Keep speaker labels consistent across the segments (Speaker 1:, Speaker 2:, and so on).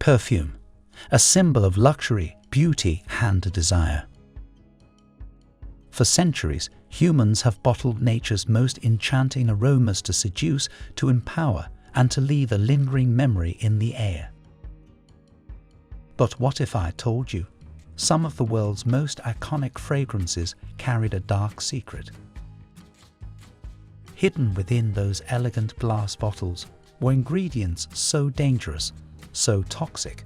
Speaker 1: Perfume, a symbol of luxury, beauty, and desire. For centuries, humans have bottled nature's most enchanting aromas to seduce, to empower, and to leave a lingering memory in the air. But what if I told you some of the world's most iconic fragrances carried a dark secret? Hidden within those elegant glass bottles were ingredients so dangerous, so toxic,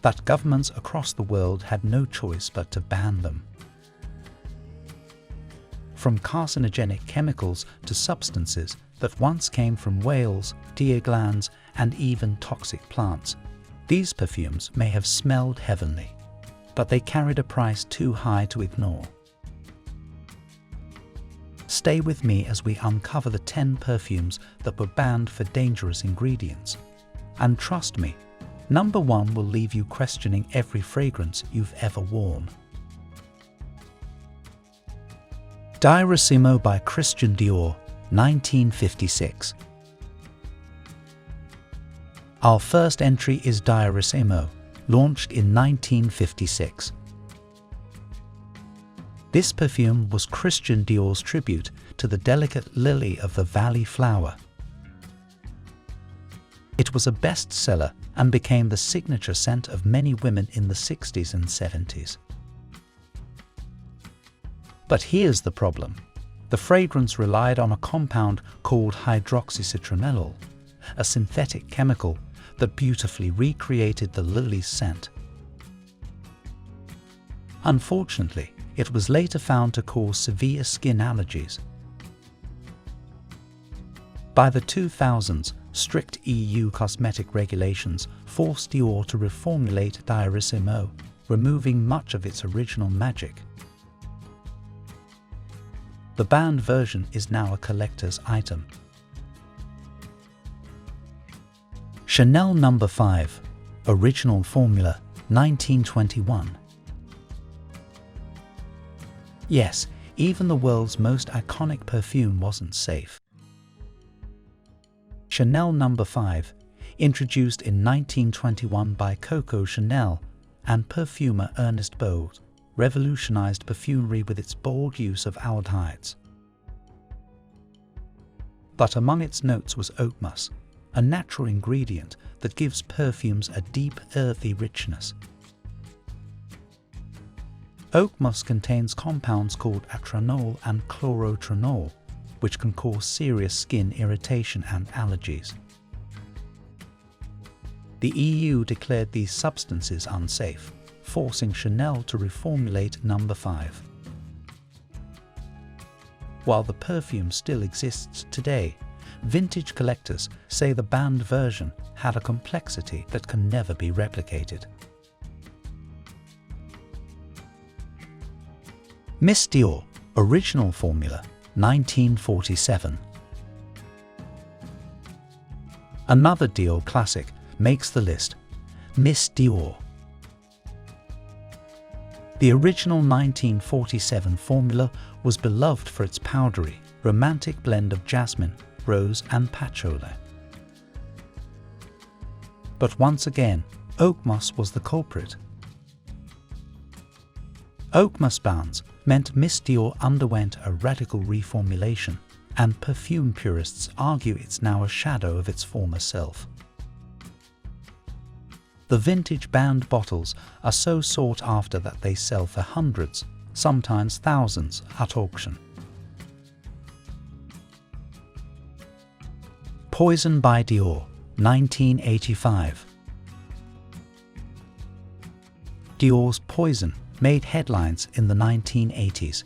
Speaker 1: that governments across the world had no choice but to ban them. From carcinogenic chemicals to substances that once came from whales, deer glands, and even toxic plants, these perfumes may have smelled heavenly, but they carried a price too high to ignore. Stay with me as we uncover the 10 perfumes that were banned for dangerous ingredients. And trust me, number 1 will leave you questioning every fragrance you've ever worn. Diorissimo by Christian Dior, 1956. Our first entry is Diorissimo, launched in 1956. This perfume was Christian Dior's tribute to the delicate lily of the valley flower. It was a bestseller and became the signature scent of many women in the 60s and 70s. But here's the problem. The fragrance relied on a compound called hydroxycitronellol, a synthetic chemical that beautifully recreated the lily's scent. Unfortunately, it was later found to cause severe skin allergies. By the 2000s, strict EU cosmetic regulations forced Dior to reformulate Diorissimo, removing much of its original magic. The banned version is now a collector's item. Chanel No. 5, Original Formula, 1921. Yes, even the world's most iconic perfume wasn't safe. Chanel No. 5, introduced in 1921 by Coco Chanel and perfumer Ernest Bold, revolutionized perfumery with its bold use of aldehydes. But among its notes was oak musk, a natural ingredient that gives perfumes a deep, earthy richness. Oak musk contains compounds called atranol and chlorotranol, which can cause serious skin irritation and allergies. The EU declared these substances unsafe, forcing Chanel to reformulate No. 5. While the perfume still exists today, vintage collectors say the banned version had a complexity that can never be replicated. Miss Dior, Original Formula, 1947. Another Dior classic makes the list, Miss Dior. The original 1947 formula was beloved for its powdery, romantic blend of jasmine, rose and patchouli. But once again, oak musk was the culprit. Oak musk bans meant Miss Dior underwent a radical reformulation, and perfume purists argue it's now a shadow of its former self. The vintage banned bottles are so sought after that they sell for hundreds, sometimes thousands, at auction. Poison by Dior, 1985. Dior's Poison made headlines in the 1980s.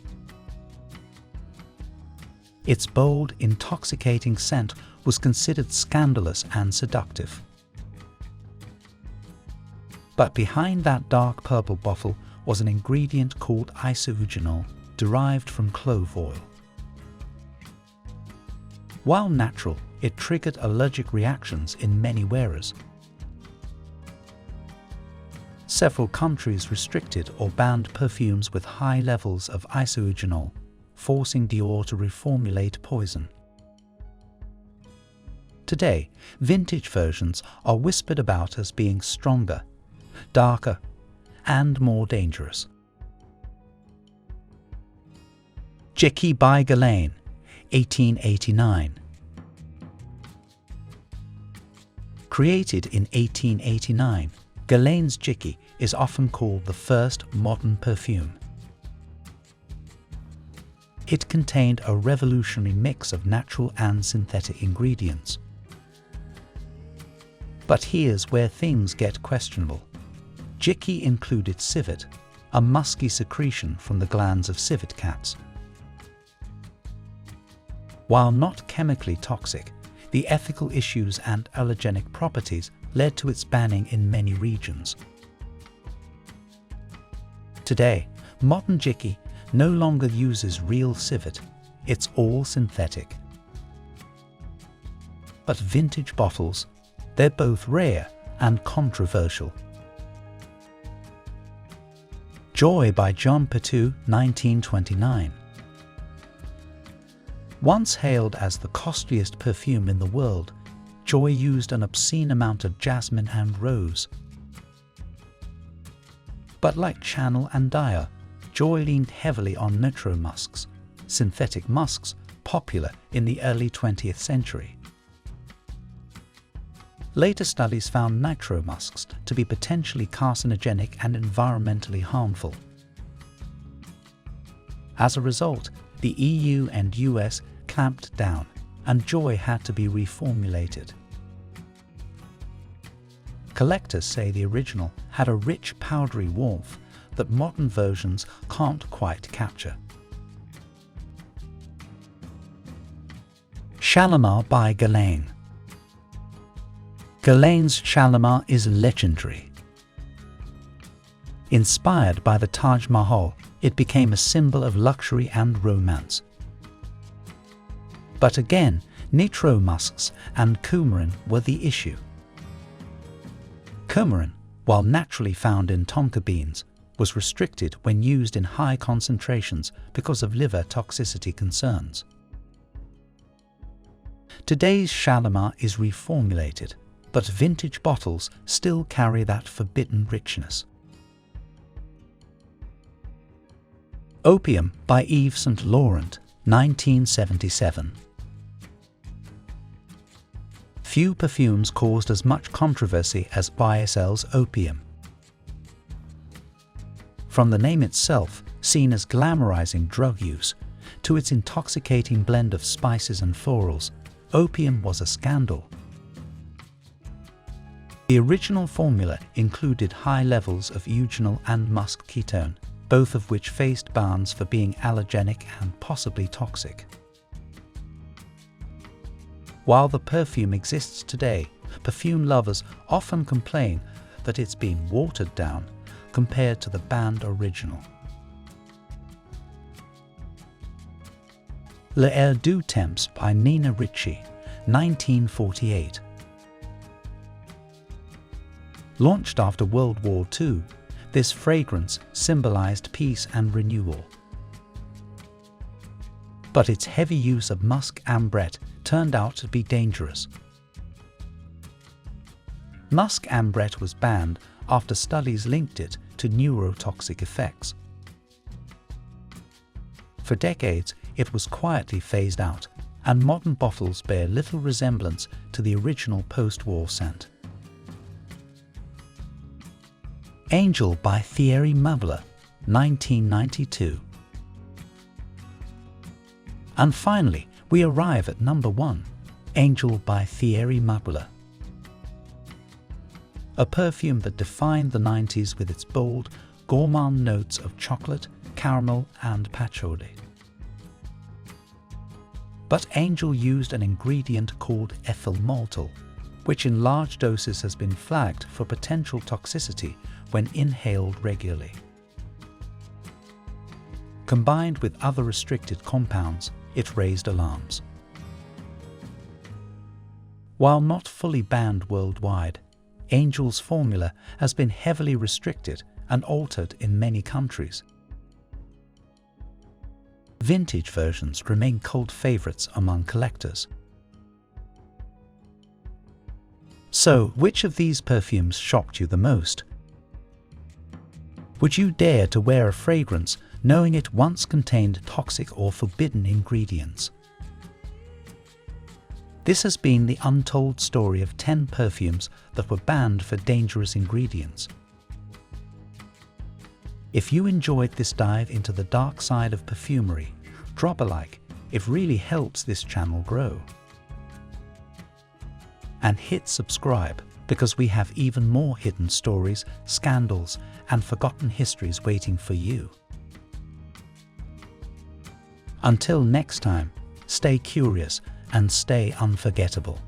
Speaker 1: Its bold, intoxicating scent was considered scandalous and seductive. But behind that dark purple bottle was an ingredient called isoeugenol, derived from clove oil. While natural, it triggered allergic reactions in many wearers. Several countries restricted or banned perfumes with high levels of isoeugenol, forcing Dior to reformulate Poison. Today, vintage versions are whispered about as being stronger, darker, and more dangerous. Jicky by Guerlain, 1889. Created in 1889, Guerlain's Jicky is often called the first modern perfume. It contained a revolutionary mix of natural and synthetic ingredients. But here's where things get questionable. Jicky included civet, a musky secretion from the glands of civet cats. While not chemically toxic, the ethical issues and allergenic properties led to its banning in many regions. Today, modern Jicky no longer uses real civet, it's all synthetic. But vintage bottles, they're both rare and controversial. Joy by Jean Patou, 1929. Once hailed as the costliest perfume in the world, Joy used an obscene amount of jasmine and rose. But like Chanel and Dior, Joy leaned heavily on nitro musks, synthetic musks popular in the early 20th century. Later studies found nitro musks to be potentially carcinogenic and environmentally harmful. As a result, the EU and US clamped down, and Joy had to be reformulated. Collectors say the original had a rich powdery warmth that modern versions can't quite capture. Shalimar by Guerlain. Guerlain's Shalimar is legendary. Inspired by the Taj Mahal, it became a symbol of luxury and romance. But again, nitro musks and coumarin were the issue. Coumarin, while naturally found in tonka beans, was restricted when used in high concentrations because of liver toxicity concerns. Today's Shalimar is reformulated, but vintage bottles still carry that forbidden richness. Opium by Yves Saint Laurent, 1977. Few perfumes caused as much controversy as YSL's Opium. From the name itself, seen as glamorizing drug use, to its intoxicating blend of spices and florals, Opium was a scandal. The original formula included high levels of eugenol and musk ketone, both of which faced bans for being allergenic and possibly toxic. While the perfume exists today, perfume lovers often complain that it's been watered down compared to the banned original. L'air du Temps by Nina Ricci, 1948. Launched after World War II, this fragrance symbolized peace and renewal. But its heavy use of Musk Ambrette turned out to be dangerous. Musk Ambrette was banned after studies linked it to neurotoxic effects. For decades, it was quietly phased out, and modern bottles bear little resemblance to the original post-war scent. Angel by Thierry Mugler, 1992. And finally, we arrive at number 1, Angel by Thierry Mugler. A perfume that defined the 90s with its bold, gourmand notes of chocolate, caramel and patchouli. But Angel used an ingredient called ethyl maltol, which in large doses has been flagged for potential toxicity when inhaled regularly. Combined with other restricted compounds, it raised alarms. While not fully banned worldwide, Angel's formula has been heavily restricted and altered in many countries. Vintage versions remain cult favorites among collectors. So, which of these perfumes shocked you the most? Would you dare to wear a fragrance knowing it once contained toxic or forbidden ingredients? This has been the untold story of 10 perfumes that were banned for dangerous ingredients. If you enjoyed this dive into the dark side of perfumery, drop a like. It really helps this channel grow. And hit subscribe, because we have even more hidden stories, scandals, and forgotten histories waiting for you. Until next time, stay curious and stay unforgettable.